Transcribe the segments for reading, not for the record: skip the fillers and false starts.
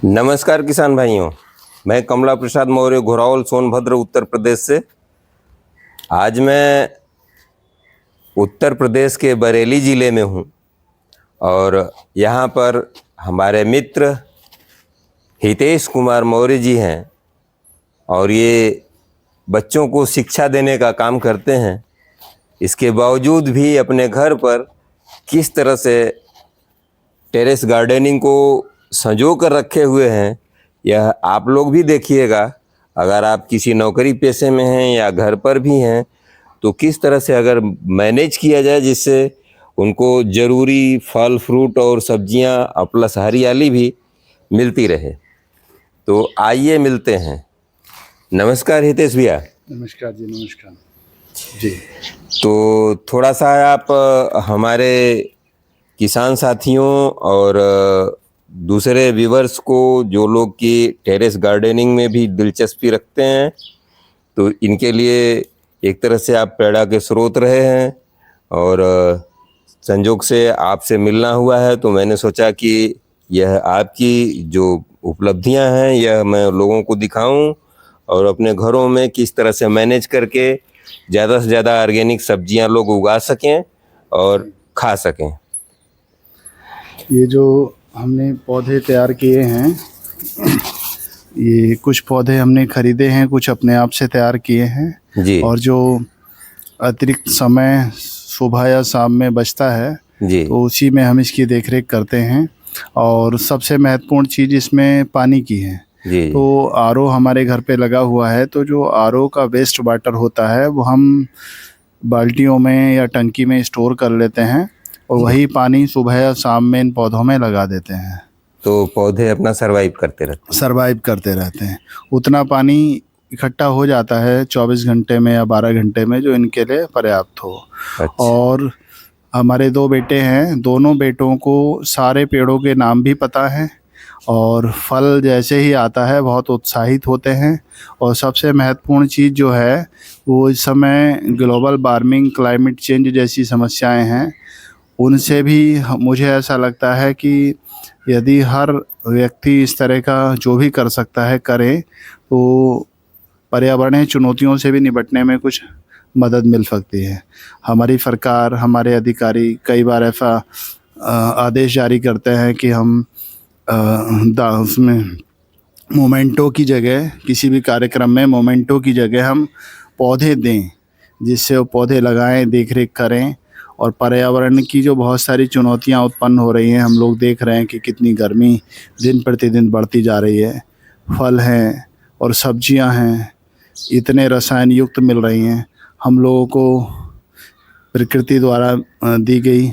नमस्कार किसान भाइयों, मैं कमला प्रसाद मौर्य घोरावल सोनभद्र उत्तर प्रदेश से। आज मैं उत्तर प्रदेश के बरेली ज़िले में हूँ और यहाँ पर हमारे मित्र हितेश कुमार मौर्य जी हैं और ये बच्चों को शिक्षा देने का काम करते हैं। इसके बावजूद भी अपने घर पर किस तरह से टेरेस गार्डनिंग को संजो कर रखे हुए हैं, यह आप लोग भी देखिएगा। अगर आप किसी नौकरी पेशे में हैं या घर पर भी हैं तो किस तरह से अगर मैनेज किया जाए जिससे उनको ज़रूरी फल फ्रूट और सब्जियां प्लस हरियाली भी मिलती रहे। तो आइए मिलते हैं। नमस्कार हितेश भैया। नमस्कार जी। नमस्कार जी। तो थोड़ा सा आप हमारे किसान साथियों और दूसरे व्यूवर्स को, जो लोग कि टेरेस गार्डनिंग में भी दिलचस्पी रखते हैं, तो इनके लिए एक तरह से आप प्रेरणा के स्रोत रहे हैं और संजोग से आपसे मिलना हुआ है। तो मैंने सोचा कि यह आपकी जो उपलब्धियां हैं यह मैं लोगों को दिखाऊं और अपने घरों में किस तरह से मैनेज करके ज़्यादा से ज़्यादा ऑर्गेनिक सब्जियां लोग उगा सकें और खा सकें। ये जो हमने पौधे तैयार किए हैं, ये कुछ पौधे हमने खरीदे हैं, कुछ अपने आप से तैयार किए हैं जी। और जो अतिरिक्त समय सुबह या शाम में बचता है जी। तो उसी में हम इसकी देखरेख करते हैं। और सबसे महत्वपूर्ण चीज़ इसमें पानी की है। जी। तो आरओ हमारे घर पे लगा हुआ है, तो जो आरओ का वेस्ट वाटर होता है वो हम बाल्टियों में या टंकी में स्टोर कर लेते हैं और वही पानी सुबह या शाम में इन पौधों में लगा देते हैं। तो पौधे अपना सरवाइव करते रहते हैं। उतना पानी इकट्ठा हो जाता है 24 घंटे में या 12 घंटे में, जो इनके लिए पर्याप्त हो। अच्छा। और हमारे 2 बेटे हैं, दोनों बेटों को सारे पेड़ों के नाम भी पता है और फल जैसे ही आता है बहुत उत्साहित होते हैं। और सबसे महत्वपूर्ण चीज़ जो है वो इस समय ग्लोबल वार्मिंग, क्लाइमेट चेंज जैसी समस्याएं हैं, उनसे भी मुझे ऐसा लगता है कि यदि हर व्यक्ति इस तरह का जो भी कर सकता है करे तो पर्यावरणीय चुनौतियों से भी निपटने में कुछ मदद मिल सकती है। हमारी सरकार, हमारे अधिकारी कई बार ऐसा आदेश जारी करते हैं कि हम उसमें मोमेंटो की जगह, किसी भी कार्यक्रम में मोमेंटो की जगह हम पौधे दें, जिससे वो पौधे लगाएं, देख रेख करें। और पर्यावरण की जो बहुत सारी चुनौतियां उत्पन्न हो रही हैं, हम लोग देख रहे हैं कि कितनी गर्मी दिन प्रतिदिन बढ़ती जा रही है। फल हैं और सब्जियां हैं, इतने रसायन युक्त मिल रही हैं। हम लोगों को प्रकृति द्वारा दी गई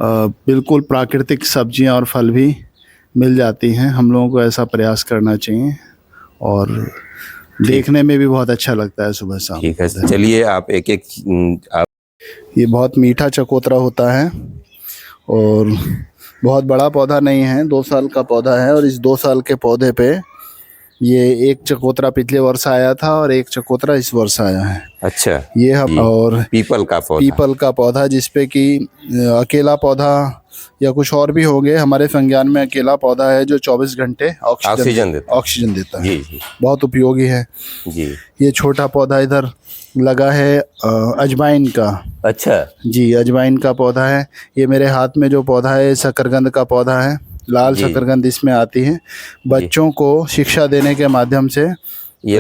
बिल्कुल प्राकृतिक सब्जियां और फल भी मिल जाती हैं। हम लोगों को ऐसा प्रयास करना चाहिए और देखने में भी बहुत अच्छा लगता है सुबह शाम। ठीक है, चलिए आप एक ये बहुत मीठा चकोतरा होता है और बहुत बड़ा पौधा नहीं है, 2 साल का पौधा है। और इस 2 साल के पौधे पे ये एक चकोतरा पिछले वर्ष आया था और एक चकोतरा इस वर्ष आया है। अच्छा। ये हम और पीपल का पौधा जिसपे कि अकेला पौधा या कुछ और भी होंगे, हमारे संज्ञान में अकेला पौधा है जो 24 घंटे ऑक्सीजन देता है। जी। बहुत उपयोगी है जी। ये छोटा पौधा इधर लगा है अजवाइन का। अच्छा जी, अजवाइन का पौधा है। ये मेरे हाथ में जो पौधा है शकरकंद का पौधा है, लाल शकरकंद इसमें आती है। बच्चों को शिक्षा देने के माध्यम से ये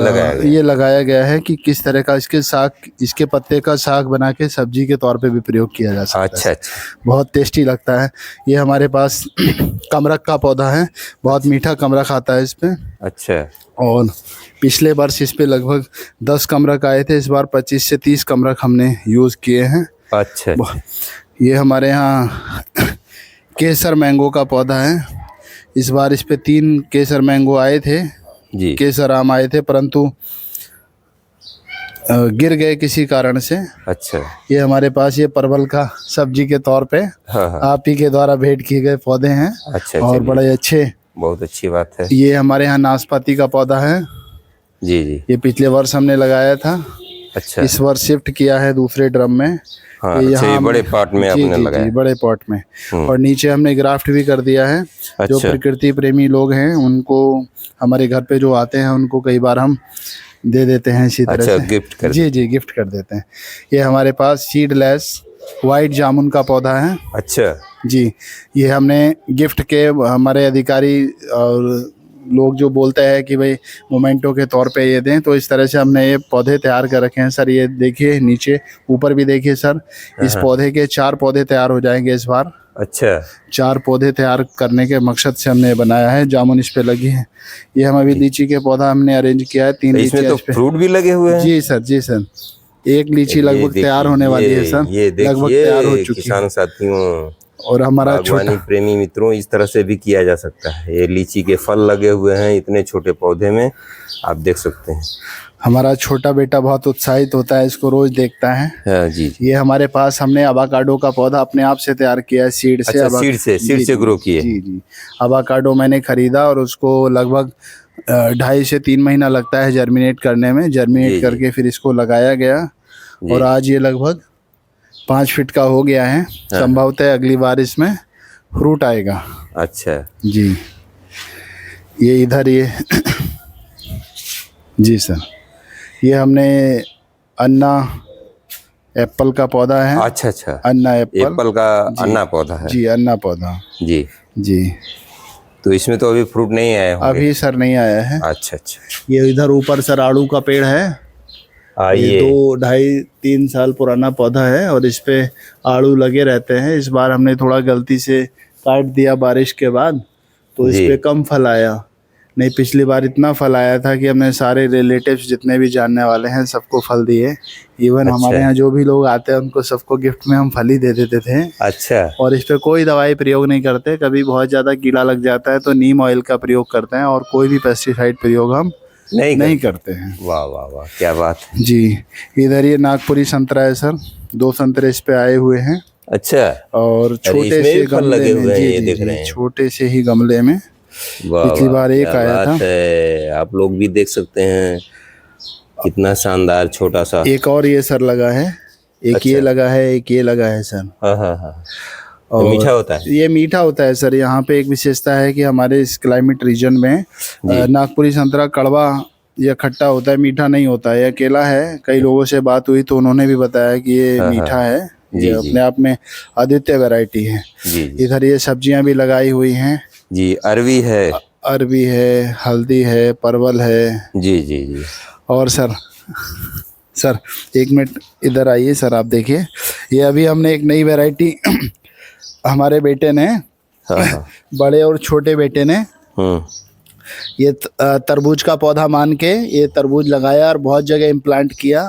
लगाया गया है कि किस तरह का इसके पत्ते का साग बना के सब्जी के तौर पे भी प्रयोग किया जा सकता है। अच्छा। बहुत टेस्टी लगता है। ये हमारे पास कमरख का पौधा है, बहुत मीठा कमरख आता है इस पे। अच्छा। और पिछले वर्ष इस पे लगभग 10 कमरख आए थे, इस बार 25 से 30 कमरख हमने यूज़ किए हैं। अच्छा। ये हमारे यहाँ केसर मैंगो का पौधा है। इस बार इस पे 3 केसर मैंगो आए थे जी। केसर आम आए थे, परंतु गिर गए किसी कारण से। अच्छा। ये हमारे पास ये परवल का सब्जी के तौर पे आप ही के द्वारा भेंट किए गए पौधे हैं। अच्छा। और बड़े अच्छे, बहुत अच्छी बात है। ये हमारे यहाँ नाशपाती का पौधा है। जी। ये पिछले वर्ष हमने लगाया था अच्छा। इस वर्ष शिफ्ट किया है दूसरे ड्रम में। हाँ, अच्छा, ये बड़े पॉट में आपने लगाया। जी, बड़े पॉट में। और नीचे हमने ग्राफ्ट भी कर दिया है। जो अच्छा। प्रकृति प्रेमी लोग हैं उनको, हमारे घर पे जो आते हैं उनको कई बार हम दे देते हैं इसी तरह अच्छा, से। गिफ्ट कर जी, गिफ्ट कर देते हैं। ये हमारे पास सीडलेस वाइट जामुन का पौधा है। अच्छा जी, ये हमने गिफ्ट के, हमारे अधिकारी और लोग जो बोलते हैं कि भाई मोमेंटो के तौर पे ये दें, तो इस तरह से हमने ये पौधे तैयार कर रखे हैं सर। ये देखिए नीचे, ऊपर भी देखिए सर। इस पौधे के 4 पौधे तैयार हो जाएंगे इस बार। अच्छा, 4 पौधे तैयार करने के मकसद से हमने बनाया है। जामुन इस पे लगी है। ये हम अभी लीची के पौधा हमने अरेंज किया है। 3 इसमें लीची तो फ्रूट भी लगे हुए हैं। जी सर। एक लीची लगभग तैयार होने वाली है सर। ये लगभग तैयार हो देखिए चुकी है। किसान साथियों और हमारा बागवानी प्रेमी मित्रों, इस तरह से भी किया जा सकता है। ये लीची के फल लगे हुए हैं इतने छोटे पौधे में, आप देख सकते हैं। हमारा छोटा बेटा बहुत उत्साहित होता है, इसको रोज देखता है। हाँ जी। ये हमारे पास हमने अवाकाडो का पौधा अपने आप से तैयार किया है, सीड से। अच्छा, सीड से ग्रो किए। जी। अवाकाडो मैंने खरीदा और उसको लगभग 2.5 से 3 महीना लगता है जर्मिनेट करने में। जर्मिनेट करके फिर इसको लगाया गया और आज ये लगभग 5 फीट का हो गया है। संभवतः अगली बार इसमें फ्रूट आएगा। अच्छा जी, ये इधर ये जी सर, ये हमने अन्ना एप्पल का पौधा है। अच्छा, अन्ना एप्पल का अन्ना पौधा है। जी, अन्ना पौधा। जी। तो इसमें तो अभी फ्रूट नहीं आया होंगे। अभी सर नहीं आया है। अच्छा। ये इधर ऊपर सर आड़ू का पेड़ है। ये 2-2.5-3 साल पुराना पौधा है और इस पे आड़ू लगे रहते हैं। इस बार हमने थोड़ा गलती से काट दिया बारिश के बाद, तो इस पे कम फल आया। नहीं, पिछली बार इतना फल आया था कि हमने सारे रिलेटिव्स जितने भी जानने वाले हैं सबको फल दिए। इवन हमारे यहाँ जो भी लोग आते हैं उनको सबको गिफ्ट में हम फल ही दे देते थे। अच्छा। और इस पे कोई दवाई प्रयोग नहीं करते। कभी बहुत ज़्यादा कीड़ा लग जाता है तो नीम ऑयल का प्रयोग करते हैं और कोई भी पेस्टिसाइड प्रयोग हम नहीं करते हैं। वाह वाह वाह, क्या बात है जी। इधर ये नागपुरी संतरा है सर। 2 संतरे इस पे आए हुए हैं। अच्छा। और छोटे से गमले लगे हुए हैं, ये देख रहे हैं, छोटे से ही गमले में। पिछली बार एक आया था। आप लोग भी देख सकते हैं कितना शानदार छोटा सा। एक और ये सर लगा है। एक ये लगा है, एक ये लगा है सर। हाँ। और मीठा होता है। ये मीठा होता है सर। यहाँ पे एक विशेषता है कि हमारे इस क्लाइमेट रीजन में नागपुरी संतरा कड़वा या खट्टा होता है, मीठा नहीं होता है। ये अकेला है। कई लोगों से बात हुई तो उन्होंने भी बताया कि ये मीठा है। ये अपने आप में अद्वितीय वैरायटी है। इधर ये सब्जियां भी लगाई हुई हैं जी। अरवी है, हल्दी है, परवल है। जी। और सर एक मिनट इधर आइए सर, आप देखिए। ये अभी हमने एक नई वैरायटी हमारे बेटे ने, बड़े और छोटे बेटे ने, ये तरबूज का पौधा मान के ये तरबूज लगाया और बहुत जगह इम्प्लांट किया।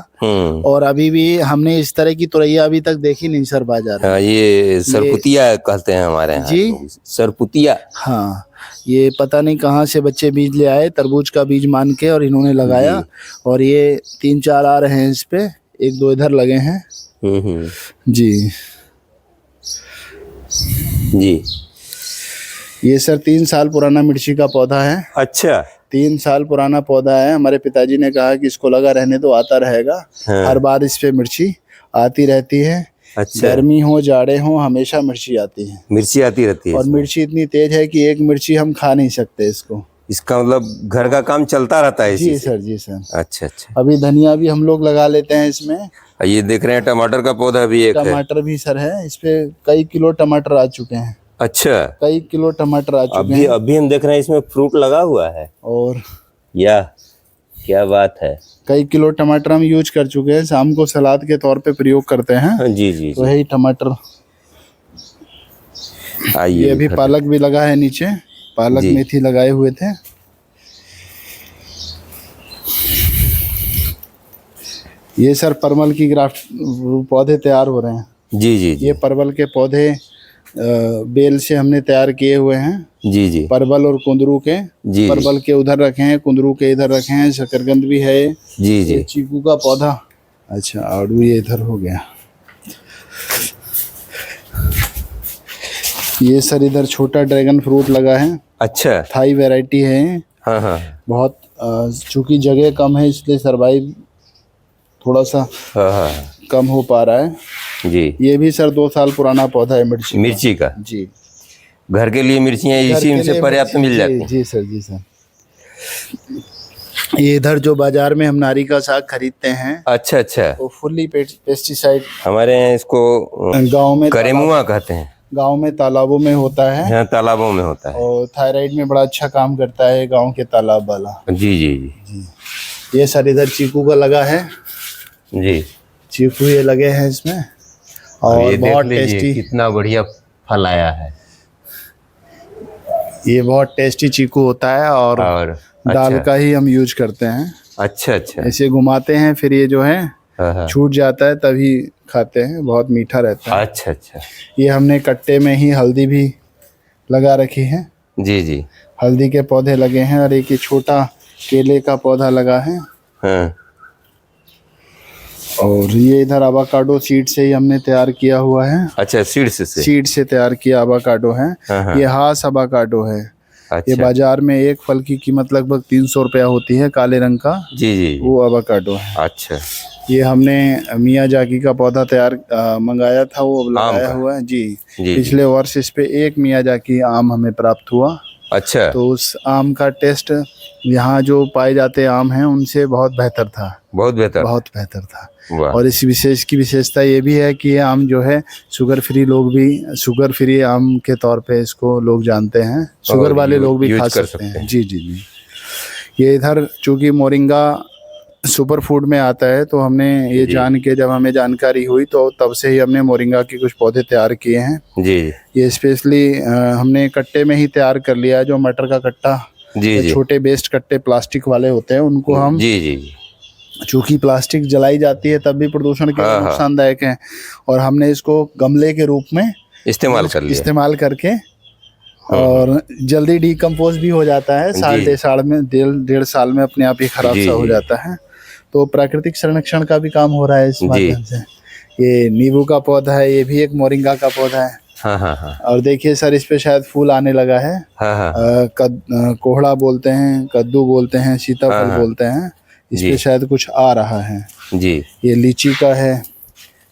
और अभी भी हमने इस तरह की तुरैया अभी तक देखी नहीं सर बाजार में। ये सरपुतिया कहते हैं हमारे यहाँ जी। सरपुतिया। हाँ, ये पता नहीं कहाँ से बच्चे बीज ले आए, तरबूज का बीज मान के, और इन्होंने लगाया। और ये 3-4 आ रहे हैं इस पे, 1-2 इधर लगे हैं। जी। ये सर 3 साल पुराना मिर्ची का पौधा है। अच्छा। 3 साल पुराना पौधा है। हमारे पिताजी ने कहा कि इसको लगा रहने दो, आता रहेगा। हर बार इस पे मिर्ची आती रहती है। अच्छा। गर्मी हो जाड़े हो, हमेशा मिर्ची आती है। मिर्ची आती रहती है। और मिर्ची इतनी तेज है कि एक मिर्ची हम खा नहीं सकते इसको। इसका मतलब घर का काम चलता रहता है। जी सर। अच्छा। अभी धनिया भी हम लोग लगा लेते हैं इसमें। ये देख रहे हैं टमाटर का पौधा भी एक है। टमाटर भी सर है। इस पे कई किलो टमाटर आ चुके हैं। अच्छा। कई किलो टमाटर आ चुके हैं। अभी हम देख रहे हैं इसमें फ्रूट लगा हुआ है। और क्या बात है। कई किलो टमाटर हम यूज कर चुके हैं। शाम को सलाद के तौर पे प्रयोग करते हैं। जी। वही टमाटर। ये अभी पालक भी लगा है नीचे। पालक मेथी लगाए हुए थे। ये सर परवल की ग्राफ्ट पौधे तैयार हो रहे हैं। जी। ये परवल के पौधे बेल से हमने तैयार किए हुए हैं। जी। परवल और कुंदरू के। परवल के उधर रखे हैं, कुंदरू के इधर रखे हैं। शकरकंद भी है। जी। चीकू का पौधा। अच्छा, आड़ू ये इधर हो गया। ये सर इधर छोटा ड्रैगन फ्रूट लगा है। अच्छा। थाई वैरायटी है। हाँ। बहुत चूंकि जगह कम है इसलिए सरवाइव थोड़ा सा हाँ हाँ कम हो पा रहा है। जी। ये भी सर 2 साल पुराना पौधा है मिर्ची का। जी। घर के लिए मिर्चियाँ घर इसी के से लिए पर्याप्त मिल जाती जी हैं। जी सर, जी सर। ये इधर जो बाजार में हम नारी का साग खरीदते हैं अच्छा अच्छा। वो फुल्ली पेस्टिसाइड, हमारे यहाँ इसको गांव में करेमुआ कहते हैं। गांव में तालाबों में होता है यहाँ तालाबों में होता है। और थायराइड में बड़ा अच्छा काम करता है गांव के तालाब वाला। जी जी जी जी। ये सर इधर चीकू का लगा है जी। चीकू ये लगे हैं इसमें और ये देख बहुत लीजिए टेस्टी, कितना बढ़िया फल आया है। ये बहुत टेस्टी चीकू होता है और दाल अच्छा का ही हम यूज करते हैं। अच्छा अच्छा। ऐसे घुमाते हैं फिर ये जो है हाँ हाँ। छूट जाता है तभी खाते हैं, बहुत मीठा रहता है। अच्छा अच्छा। ये हमने कट्टे में ही हल्दी भी लगा रखी है। जी जी। हल्दी के पौधे लगे हैं और एक ये छोटा केले का पौधा लगा है। हाँ। और ये इधर आवाकाडो सीड से ही हमने तैयार किया हुआ है। अच्छा, सीड से तैयार किया आवाकाडो है। हाँ। ये हास आवाकाडो है। अच्छा। ये बाजार में एक फल की कीमत लगभग 300 रुपया होती है, काले रंग का। जी जी। वो आवाकाडो है। अच्छा। ये हमने मियाजाकी का पौधा मंगाया था, वो लगाया हुआ है जी। पिछले वर्ष इस पे एक मियाजाकी आम हमें प्राप्त हुआ। अच्छा। तो उस आम का टेस्ट यहाँ जो पाए जाते आम हैं उनसे बहुत बेहतर था। बहुत बेहतर था। और इस विशेषता ये भी है कि ये आम जो है शुगर शुगर फ्री आम के तौर पे इसको लोग जानते हैं। शुगर वाले लोग भी खा सकते हैं। जी जी जी। ये इधर चूँकि मोरिंगा सुपर फूड में आता है तो हमने ये जान के, जब हमें जानकारी हुई तो तब से ही हमने मोरिंगा के कुछ पौधे तैयार किए हैं जी। ये स्पेशली हमने कट्टे में ही तैयार कर लिया है। जो मटर का कट्टा जी, छोटे बेस्ट कट्टे प्लास्टिक वाले होते हैं उनको हम जी जी, चूँकि प्लास्टिक जलाई जाती है तब भी प्रदूषण के लिए नुकसानदायक है, और हमने इसको गमले के रूप में इस्तेमाल करके और जल्दी डिकम्पोज भी हो जाता है। डेढ़ साल में अपने आप ही खराब सा हो जाता है। तो प्राकृतिक संरक्षण का भी काम हो रहा है इस माध्यम से। ये नींबू का पौधा है, ये भी एक मोरिंगा का पौधा है। हाँ। और देखिए सर इस पे शायद फूल आने लगा है। कोहड़ा बोलते हैं, कद्दू बोलते हैं, सीताफल बोलते हैं। इस पे शायद कुछ आ रहा है जी। ये लीची का है।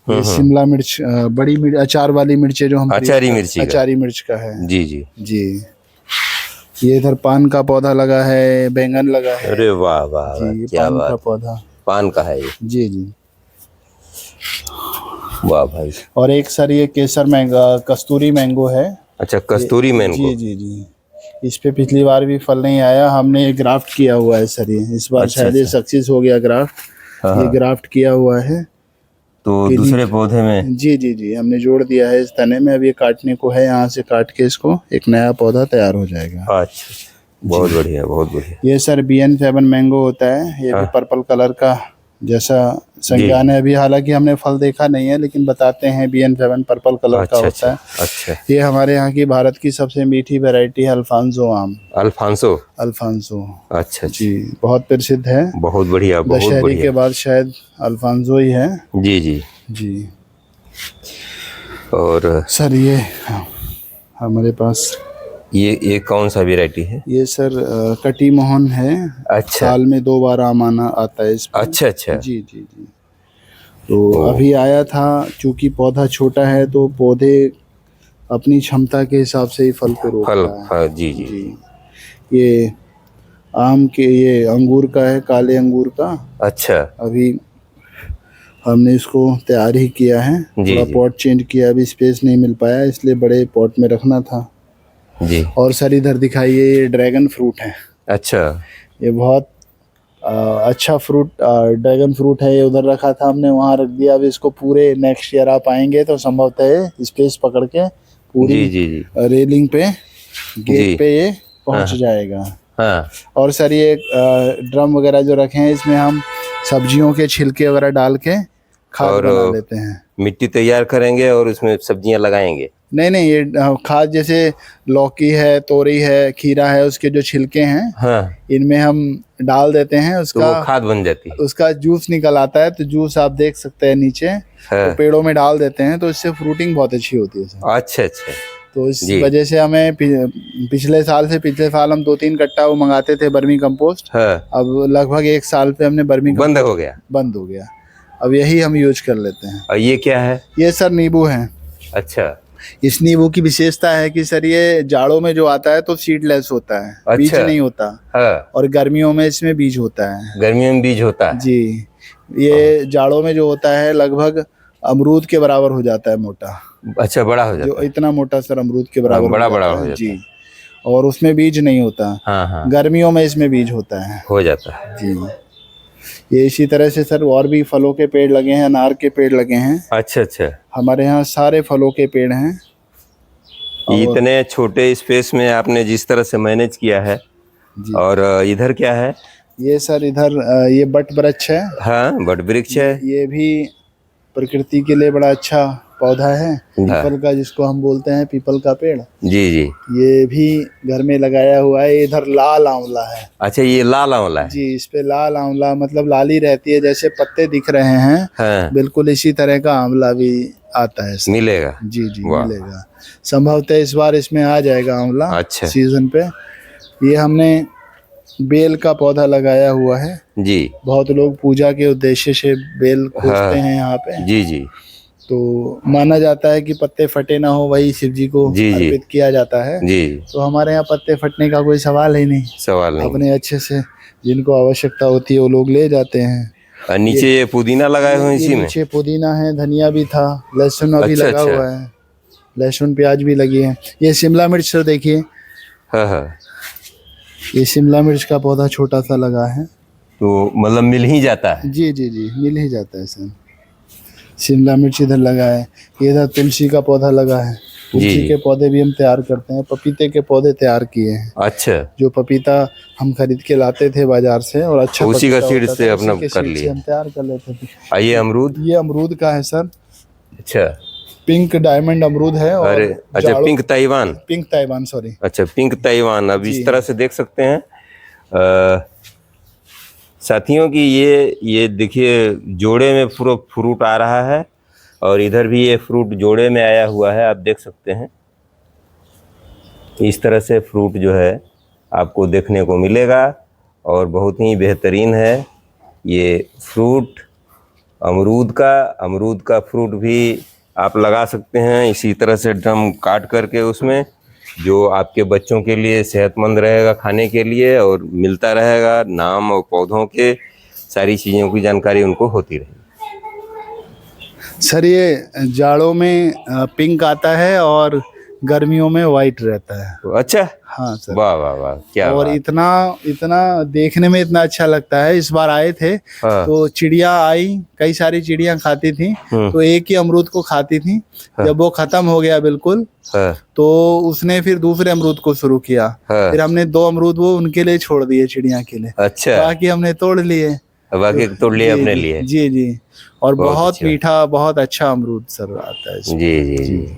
ये शिमला मिर्च, बड़ी मिर्च, अचार वाली मिर्च जो हम अचारी मिर्च का है जी जी जी। ये इधर पान का पौधा लगा है, बैंगन लगा है। अरे वाह वाह, क्या बात। का पौधा पान का है ये जी जी। वाह भाई। और एक सर ये केसर मैंगो, कस्तूरी मैंगो है। अच्छा, कस्तूरी मैंगो जी जी जी। इस पे पिछली बार भी फल नहीं आया, हमने ये ग्राफ्ट किया हुआ है सर। ये इस बार शायद ये सक्सेस हो गया ग्राफ्ट। ये ग्राफ्ट किया हुआ है तो दूसरे पौधे में जी जी जी हमने जोड़ दिया है इस तने में। अब ये काटने को है, यहाँ से काट के इसको एक नया पौधा तैयार हो जाएगा। अच्छा, बहुत बढ़िया बहुत बढ़िया। ये सर BN7 मैंगो होता है। ये भी पर्पल कलर का जैसा संज्ञान है। अभी हालांकि हमने फल देखा नहीं है लेकिन बताते हैं BN7 पर्पल कलर का होता है। अच्छा। ये हमारे यहाँ की भारत की सबसे मीठी वैरायटी है अल्फांसो आम। अल्फांसो अच्छा जी, बहुत प्रसिद्ध है। बहुत बढ़िया। दशहरी के बाद शायद अल्फांसो ही है जी जी जी। और सर ये हमारे पास ये कौन सा वैरायटी है? ये सर कटी मोहन है। अच्छा। साल में 2 बार आम आता है इसमें। अच्छा अच्छा जी जी जी। तो अभी आया था, चूंकि पौधा छोटा है तो पौधे अपनी क्षमता के हिसाब से ही फल को रोकता है। जी जी जी। ये आम के, ये अंगूर का है, काले अंगूर का। अच्छा। अभी हमने इसको तैयार ही किया है, थोड़ा पॉट चेंज किया, अभी स्पेस नहीं मिल पाया इसलिए बड़े पॉट में रखना था जी। और सर इधर दिखाइए, ये ड्रैगन फ्रूट है। अच्छा। ये बहुत अच्छा फ्रूट, ड्रैगन फ्रूट है। ये उधर रखा था हमने, वहाँ रख दिया। अब इसको पूरे नेक्स्ट ईयर आप आएंगे तो संभवतः स्पेस पकड़ के पूरी जी जी रेलिंग पे, गेट पे ये पहुँच जाएगा। हाँ। और सर ये ड्रम वगैरह जो रखे हैं इसमें हम सब्जियों के छिलके वगैरह डाल के खाद बना लेते हैं। मिट्टी तैयार करेंगे और उसमें सब्जियां लगाएंगे? नहीं, ये खाद जैसे लौकी है, तोरी है, खीरा है, उसके जो छिलके हैं हाँ। इनमें हम डाल देते हैं, उसका तो वो खाद बन जाती है। उसका जूस निकल आता है, तो जूस आप देख सकते हैं नीचे हाँ। तो पेड़ों में डाल देते हैं तो इससे फ्रूटिंग बहुत अच्छी होती है सर। अच्छा अच्छा। तो इस वजह से हमें पिछले साल हम 2-3 कट्टा वो मंगाते थे बर्मी कंपोस्ट हाँ। अब लगभग 1 साल पे हमने बंद हो गया। अब यही हम यूज कर लेते हैं। और ये क्या है? ये सर नींबू है। अच्छा, इस नींबू की विशेषता है कि सर ये जाड़ों में जो आता है तो सीडलेस होता है, अच्छा। बीज नहीं होता। हाँ, और गर्मियों में इसमें बीज होता है। गर्मियों में बीज होता है जी। ये जाड़ों में जो होता है लगभग अमरूद के बराबर हो जाता है मोटा। अच्छा, बड़ा हो जो जाता है। इतना मोटा सर अमरूद के बराबर हाँ, बड़ा हो बड़ा जाता हो है। जाता जी। है। और उसमें बीज नहीं होता। हाँ हाँ, गर्मियों में इसमें बीज होता है। हो जाता है। जी। ये इसी तरह से सर और भी फलों के पेड़ लगे हैं, अनार के पेड़ लगे हैं। अच्छा अच्छा, हमारे यहाँ सारे फलों के पेड़ हैं। और इतने छोटे स्पेस में आपने जिस तरह से मैनेज किया है। जी। और इधर क्या है? ये सर इधर ये बट वृक्ष है। हाँ, बट वृक्ष है। ये भी प्रकृति के लिए बड़ा अच्छा पौधा है। पीपल का, जिसको हम बोलते हैं पीपल का पेड़। जी जी। ये भी घर में लगाया हुआ है। इधर लाल आंवला है। अच्छा, ये लाल आंवला है। जी। इस पे लाल आंवला मतलब लाली रहती है, जैसे पत्ते दिख रहे हैं। हाँ, बिल्कुल इसी तरह का आंवला भी आता है सर। मिलेगा। जी जी, वाह। मिलेगा। संभवतः इस बार इसमें आ जाएगा आंवला। अच्छा। सीजन पे। ये हमने बेल का पौधा लगाया हुआ है। जी। बहुत लोग पूजा के उद्देश्य से बेल खोजते हाँ, हैं यहाँ पे। जी जी। तो माना जाता है कि पत्ते फटे ना हो, वही शिव जी को जी जी अर्पित किया जाता है। जी। तो हमारे यहाँ पत्ते फटने का कोई सवाल ही नहीं। सवाल नहीं। अपने अच्छे से जिनको आवश्यकता होती है वो लोग ले जाते हैं। और नीचे ये पुदीना लगाए हुए हैं इसी में। नीचे पुदीना है, धनिया भी था, लहसुन अभी अच्छा, लगा अच्छा। हुआ है। लहसुन प्याज भी लगी है। ये शिमला मिर्च सर देखिए। हाँ हाँ, ये शिमला मिर्च का पौधा छोटा सा लगा है। तो मतलब मिल ही जाता है। जी जी जी, मिल ही जाता है सर। शिमला मिर्च इधर लगा है। इधर तुलसी का पौधा लगा है। तुलसी के पौधे भी हम तैयार करते हैं। पपीते के पौधे तैयार किए हैं। अच्छा, जो पपीता हम खरीद के लाते थे बाजार से, और अच्छा उसी का पपीता सीड होता से था, अपना उसी के कर सीड से लिया। हम तैयार कर लेते थे। ये अमरूद। ये अमरूद का है सर। अच्छा, पिंक डायमंड अमरूद है। और अरे अच्छा, pink Taiwan. Pink Taiwan, sorry. अच्छा, पिंक ताइवान। अब इस तरह से देख सकते हैं साथियों की ये देखिए, जोड़े में पूरा फ्रूट आ रहा है। और इधर भी ये फ्रूट जोड़े में आया हुआ है, आप देख सकते हैं। इस तरह से फ्रूट जो है आपको देखने को मिलेगा और बहुत ही बेहतरीन है ये फ्रूट। अमरूद का फ्रूट भी आप लगा सकते हैं इसी तरह से, ड्रम काट करके उसमें, जो आपके बच्चों के लिए सेहतमंद रहेगा खाने के लिए, और मिलता रहेगा नाम और पौधों के सारी चीज़ों की जानकारी उनको होती रहेगी। सर ये जाड़ों में पिंक आता है और गर्मियों में वाइट रहता है। अच्छा, हाँ सर। वाह वाह वाह, क्या और बात। इतना देखने में इतना अच्छा लगता है। इस बार आए थे। हाँ। तो चिड़िया आई, कई सारी चिड़िया खाती थी। तो एक ही अमरूद को खाती थी। जब वो खत्म हो गया बिल्कुल, हाँ। तो उसने फिर दूसरे अमरूद को शुरू किया। हाँ। फिर हमने 2 अमरूद वो उनके लिए छोड़ दिए, चिड़िया के लिए। अच्छा, बाकी हमने तोड़ लिए। बाकी तोड़ लिए जी, अपने जी, लिए। जी जी। और बहुत अच्छा। मीठा, बहुत अच्छा अमरूद सर आता है इसमें। जी जी जी,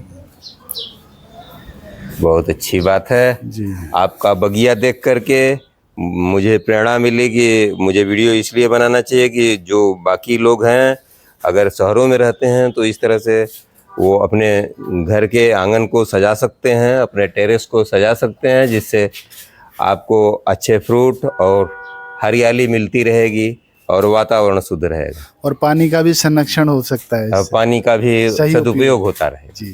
बहुत अच्छी बात है। जी। आपका बगिया देख करके मुझे प्रेरणा मिली कि मुझे वीडियो इसलिए बनाना चाहिए कि जो बाकी लोग हैं अगर शहरों में रहते हैं तो इस तरह से वो अपने घर के आंगन को सजा सकते हैं, अपने टेरेस को सजा सकते हैं, जिससे आपको अच्छे फ्रूट और हरियाली मिलती रहेगी और वातावरण शुद्ध रहेगा। और पानी का भी संरक्षण हो सकता है और इससे। पानी का भी सही सदुपयोग होता रहेगा। जी,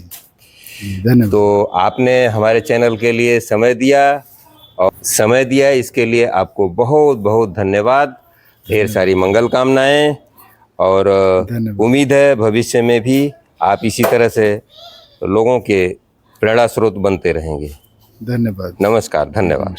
धन्यवाद। तो आपने हमारे चैनल के लिए समय दिया, इसके लिए आपको बहुत बहुत धन्यवाद। ढेर सारी मंगल कामनाएं, और उम्मीद है भविष्य में भी आप इसी तरह से लोगों के प्रेरणा स्रोत बनते रहेंगे। धन्यवाद। नमस्कार, धन्यवाद।